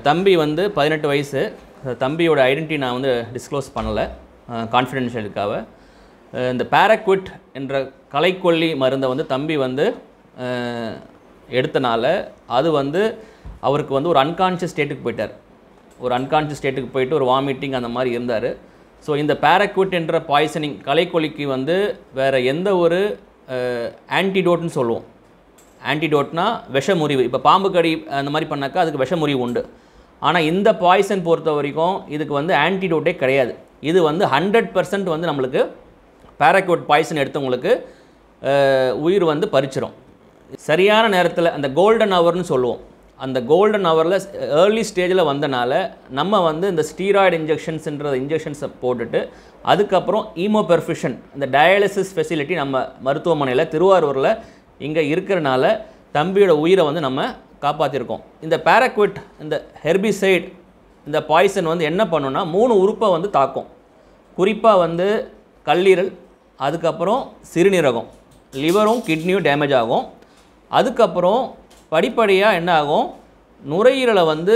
தம்பி வந்து 18 வயசு. தம்பியோட ஐடென்டிட்டி நான் வந்து டிஸ்க்ளோஸ் பண்ணலை கான்ஃபிடென்ஷியலுக்காக. இந்த பேராக்விட் என்ற களைக்கொல்லி மருந்தை வந்து தம்பி வந்து எடுத்தனால அது வந்து அவருக்கு வந்து ஒரு அன்கான்ஷியஸ் ஸ்டேட்டுக்கு போயிட்டார். ஒரு அன்கான்ஷியஸ் ஸ்டேட்டுக்கு போயிட்டு ஒரு வாமிட்டிங் அந்த மாதிரி இருந்தார். ஸோ இந்த பேராக்விட் என்ற பாய்சனிங் களைக்கொல்லிக்கு வந்து வேறு எந்த ஒரு ஆன்டிடோட்னு சொல்லுவோம். ஆன்டிடோட்னா விஷமுறிவு. இப்போ பாம்பு கடி அந்த மாதிரி பண்ணாக்கா அதுக்கு விஷமுறிவு உண்டு. ஆனால் இந்த பாய்சன் பொறுத்த வரைக்கும் இதுக்கு வந்து ஆன்டிடோட்டே கிடையாது. இது வந்து 100% வந்து நம்மளுக்கு பேராக்விட் பாய்சன் எடுத்தவங்களுக்கு உயிர் வந்து பறிச்சிடும். சரியான நேரத்தில் அந்த கோல்டன் ஹவர்னு சொல்லுவோம். அந்த கோல்டன் ஹவரில் ஏர்லி ஸ்டேஜில் வந்தனால நம்ம வந்து இந்த ஸ்டீராய்டு இன்ஜெக்ஷன்ஸுன்ற இன்ஜெக்ஷன்ஸை போட்டுட்டு அதுக்கப்புறம் ஈமோபெர்ஃபிஷன் இந்த டயாலிசிஸ் ஃபெசிலிட்டி நம்ம மருத்துவமனையில் திருவாரூரில் இங்கே இருக்கிறனால தம்பியோட உயிரை வந்து நம்ம காப்பாற்றிருக்கோம். இந்த பேராக்விட் இந்த ஹெர்பிசைட் இந்த பாய்சன் வந்து என்ன பண்ணுன்னா 3 உறுப்பை வந்து தாக்கும். குறிப்பாக வந்து கல்லீரல், அதுக்கப்புறம் சிறுநீரகம், லிவரும் கிட்னியும் டேமேஜ் ஆகும். அதுக்கப்புறம் படிப்படியாக என்ன ஆகும், நுரையீரலை வந்து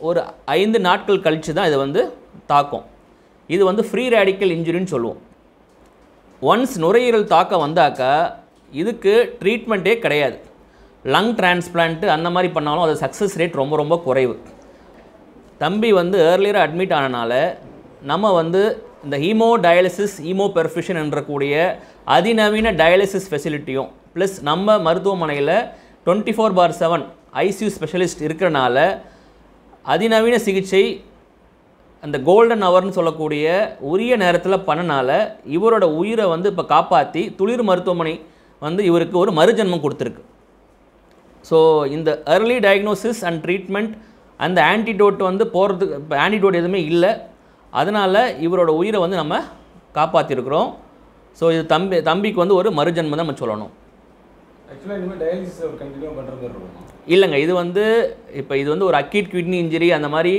ஒரு 5 நாட்கள் கழித்து தான் இதை வந்து தாக்கும். இது வந்து ஃப்ரீ ரேடிக்கல் இன்ஜுரின்னு சொல்லுவோம். ஒன்ஸ் நுரையீரல் தாக்க வந்தாக்கா இதுக்கு ட்ரீட்மெண்ட்டே கிடையாது. லங் டிரான்ஸ்பிளான்ட்டு அந்த மாதிரி பண்ணாலும் அது சக்ஸஸ் ரேட் ரொம்ப ரொம்ப குறைவு. தம்பி வந்து ஏர்லியராக அட்மிட் ஆனனால நம்ம வந்து இந்த ஹீமோ டயாலிசிஸ் ஈமோபெர்ஃபிஷன் என்றக்கூடிய அதிநவீன டயாலிசிஸ் ஃபெசிலிட்டியும் ப்ளஸ் நம்ம மருத்துவமனையில் 24/7 ஐசியூ ஸ்பெஷலிஸ்ட் இருக்கிறனால அதிநவீன சிகிச்சை அந்த கோல்டன் ஹவர்னு சொல்லக்கூடிய உரிய நேரத்தில் பண்ணனால இவரோட உயிரை வந்து இப்போ காப்பாற்றி துளிர் மருத்துவமனை வந்து இவருக்கு ஒரு மறுஜன்மம் கொடுத்துருக்கு. ஸோ இந்த ஏர்லி டயக்னோசிஸ் அண்ட் ட்ரீட்மெண்ட் அந்த ஆன்டிடோட் வந்து போகிறதுக்கு இப்போ ஆன்டிடோட் எதுவுமே இல்லை. அதனால் இவரோட உயிரை வந்து நம்ம காப்பாற்றிருக்கிறோம். ஸோ இது தம்பிக்கு வந்து ஒரு மறுஜன்மம் தான் நம்ம சொல்லணும். இல்லைங்க, இது வந்து இப்போ இது வந்து ஒரு அக்யூட் கிட்னி இன்ஜுரி அந்த மாதிரி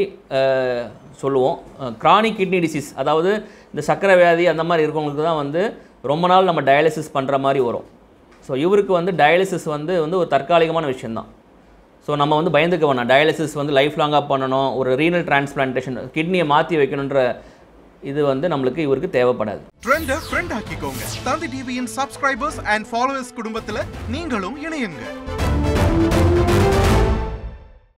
சொல்லுவோம். கிரானிக் கிட்னி டிசீஸ், அதாவது இந்த சர்க்கரை வியாதி அந்த மாதிரி இருக்கவங்களுக்கு தான் வந்து ரொம்ப நாள் நம்ம டயாலிசிஸ் பண்ணுற மாதிரி வரும். ஸோ இவருக்கு வந்து டயாலிசிஸ் வந்து ஒரு தற்காலிகமான விஷயந்தான். ஸோ நம்ம வந்து பயந்துக்க வேணாம். டயாலிசிஸ் வந்து லைஃப் லாங்காக பண்ணணும், ஒரு ரீனல் டிரான்ஸ்பிளான்டேஷன் கிட்னியை மாற்றி வைக்கணுன்ற இது வந்து நம்மளுக்கு இவருக்கு தேவைப்படாது. ட்ரெண்டை ஃப்ரெண்ட் ஆக்கிக்கோங்க. தந்தி டிவியின் சப்ஸ்கிரைபர்ஸ் அண்ட் ஃபாலோவர்ஸ் குடும்பத்தில் நீங்களும் இணையுங்க.